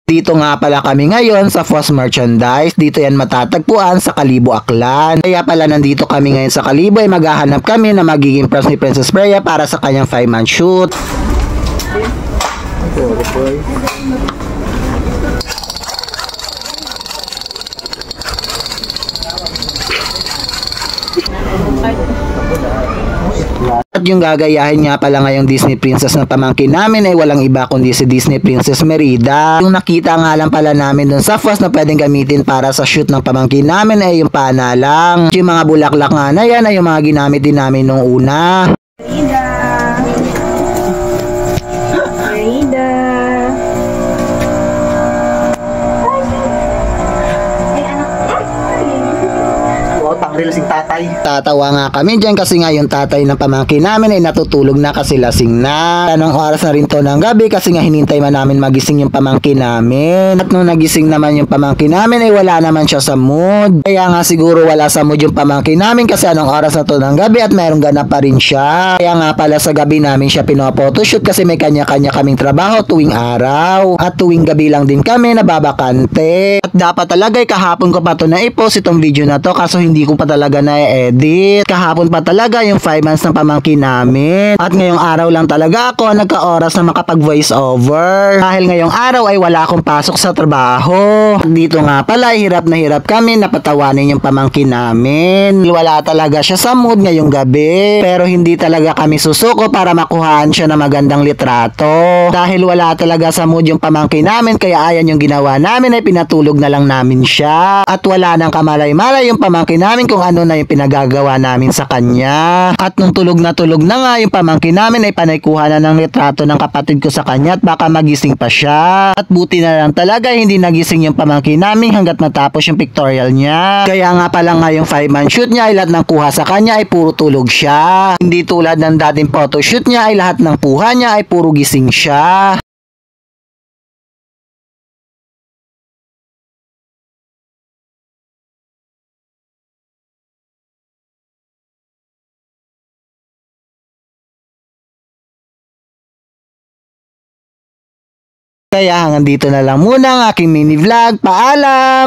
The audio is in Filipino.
Dito nga pala kami ngayon sa Foss Merchandise. Dito yan matatagpuan sa Kalibo, Aklan. Kaya pala nandito kami ngayon sa Kalibo ay maghahanap kami na magiging pros ni Princess Freya para sa kanyang 5-month shoot. At yung gagayahin nga pala ngayong Disney Princess ng pamangkin namin ay walang iba kundi si Disney Princess Merida. Yung nakita nga lang pala namin dun sa Foss na pwedeng gamitin para sa shoot ng pamangkin namin ay yung pana lang. Yung mga bulaklak nga na yan ay yung mga ginamit din namin nung una. Merida. Lasing tatay. Tatawa nga kami dyan kasi nga yung tatay ng pamangkin namin ay natutulog na kasi lasing na. Anong oras na rin to ng gabi kasi nga hinintay man namin magising yung pamangkin namin. At nung nagising naman yung pamangkin namin ay wala naman siya sa mood. Kaya nga siguro wala sa mood yung pamangkin namin kasi anong oras na to ng gabi at mayroong ganap pa rin siya. Kaya nga pala sa gabi namin siya pinophotoshoot kasi may kanya-kanya kaming trabaho tuwing araw. At tuwing gabi lang din kami nababakante. At dapat talaga kahapon ko pa to na i-post itong video na to kaso hindi ko pa talaga na-edit. Kahapon pa talaga yung 5 months ng pamangkin namin. At ngayong araw lang talaga ako nagka-oras na makapag voice over. Dahil ngayong araw ay wala akong pasok sa trabaho. At dito nga pala hirap na hirap kami napatawanin yung pamangkin namin. Wala talaga siya sa mood ngayong gabi. Pero hindi talaga kami susuko para makuhaan siya ng magandang litrato. Dahil wala talaga sa mood yung pamangkin namin kaya ayan yung ginawa namin ay pinatulog na lang namin siya. At wala nang kamalay-malay yung pamangkin namin kung ano na yung pinagagawa namin sa kanya. At nung tulog na nga yung pamangkin namin ay panaykuha na ng litrato ng kapatid ko sa kanya at baka magising pa siya. At buti na lang talaga hindi nagising yung pamangkin namin hanggat matapos yung pictorial niya. Kaya nga pala nga yung 5-month shoot niya ay lahat ng kuha sa kanya ay puro tulog siya. Hindi tulad ng dating photoshoot niya ay lahat ng kuha niya ay puro gising siya. Kaya hanggang dito na lang muna ang aking mini vlog. Paalam!